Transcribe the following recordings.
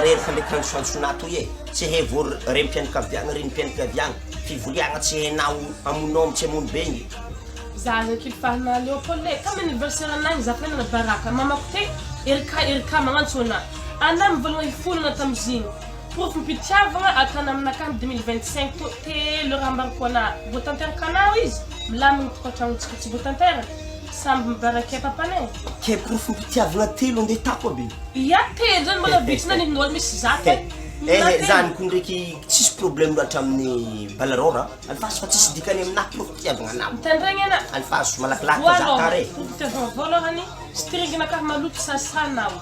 reraka ndraiky ranosoantsonao toy e tsy hay vo rem-pianakaviagna renim-pianakaviagna fivoliagna tsy hainao amonao tsy amono be igny Zany kilifahana Leopold kama anniversaire ananjy za fana baraka mamako te erika magnantsona ana mivolagna ifolana tamiziny prof mpitiavagna atana aminakany 2025 to telo raha ambarako ana voatanterakana izy milamigny tokantragnontsika tsy voatanteraka samby mibaraka papanay ke prof mpitiavagna telo andeha tako aby ia telo zany mbola vitsy nanin'olo misy zato zany ko ndraiky tsisy problème loatra amin'ny balarora alfaso fa tsisy dikany aminah prof mpitiavagna anao mitandregny ana alfaso malakilaky za tare mpitiavagna voalohany stringina ka maluty sasanao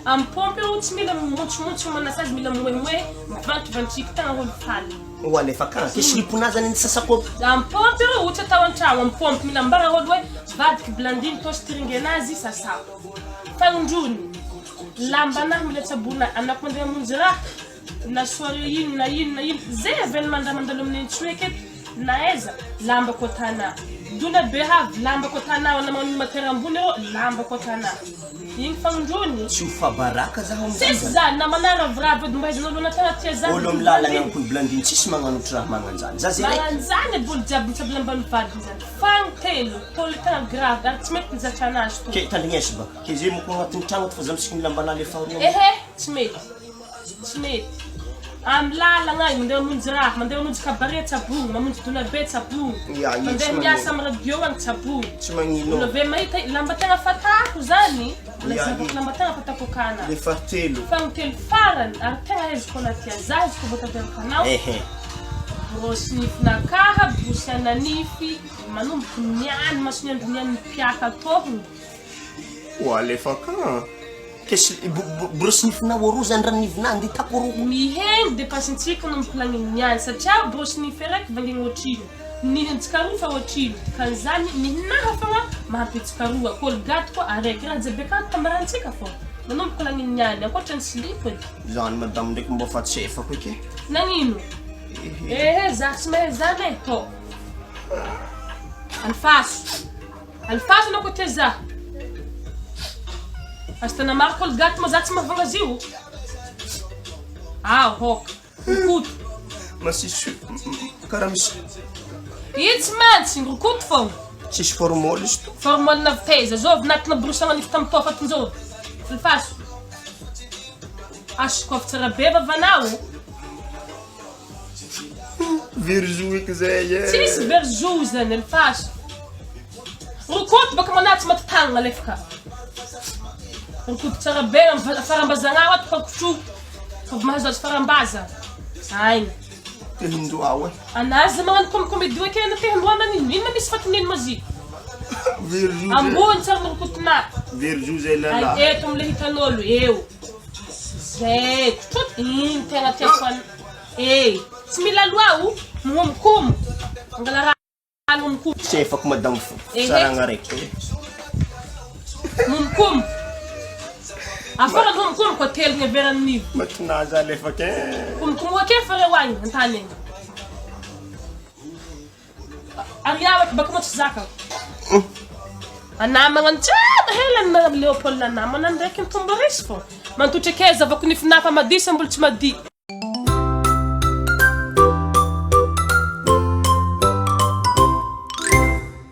ampompe io tsy mila montsomontso manasazy mila moemoe mivantivantiky tagna olo faly wale fakana ke sliponazy any sasako ampompe io ohatra atao an-tragno ampompe mila mbara olo hoe vadiky blandiny to stringy anazy sasa fagnondrony lambanahy mila tsabona anako mandeha monjy raha na soirée ino na ino zay avy mandamandalo amin'ny tsoeky na eza lamba kotana dona behave lamba kotana na magnano matera ambony ro lamba kotana igny fagnondrony tsy fa baraka za sisy zany na manara vrava dombaizan'olo natana tia zany olo milalagna amikoy blandiny tsisy magnanotra raha magnanjany za zay magnanjany bolo jiaby mitsabo lambany vadiny zany fagno telo tolo tena grave ary tsy mety mizatra anazy to ke tandrignesa baka ke zay moko agnatin'ny tragno fa zamisiky lambana le faharoa tsy mety amlalagna igny mandeha monjy raha mandeha monjy kabaret tsabogny mamonjy dona be tsabogny mandeha miasa amy radio agny tsabogny tsy magnino olo be mahita lamba tegna fatako zany lamba tegna fatako kana le fahatelo fagnotelo farany ary tegna heziko anatia za izy ko voataberaka anao brosy nifinakaha brosy ananify manomboky niany masoniandro niany mipiaka tohony alefaka brosy nifinao aro zany raha nivinao nde tako aro mihegny dépensintsika nombokolagny niany satria brosy nify raiky vangegny otrino nihentsika roa fa otrino kanzany nihinaha fogna mahampitsika roa colgate koa araiky raha jiaby akato tambarantsika fô nanombokolagny niany ankoatra ny slip edy zany madame ndraiky mba fatsefako eky nagnino za tsy mahay zany e to alfaso anao ko tia za astana maro colgate ma za tsy mahavagna zio hoka rokoto masisy karaha misy itsy mantsy rokoto fogna tsisy formole izy to formole navitaiza zovy natina brosagna nify tamy tofatin'zovy alfaso asokôvy tsara be vavanao verjou eky zay tsisy verjou zany alfaso rokoto baka manatsy matitagnana alefaka rokoto tsara be farambazagna ato pakotro favy mahazo azy farambaza aigny tehindoao anazy magnano comédie eky ana tehindoana ino misy fatinino mazy verjou ambony tsara rokotona verjou zay lala eto amle hitan'olo eo zay kotrot ino tegna tiako tsy mila loao momkomo angala raha momkomo sefako madame saragna raiky momkomo afara momkomo ko telogna verany nivo matinazy alefaka momkomo ake fare hoagny antany egny ariavaka baka matsy zaka anamagna jiaby helany Leopold anamana ndraiky mitombo risy fô mantotra ake zavako nifinafa mady sa mbola tsy mady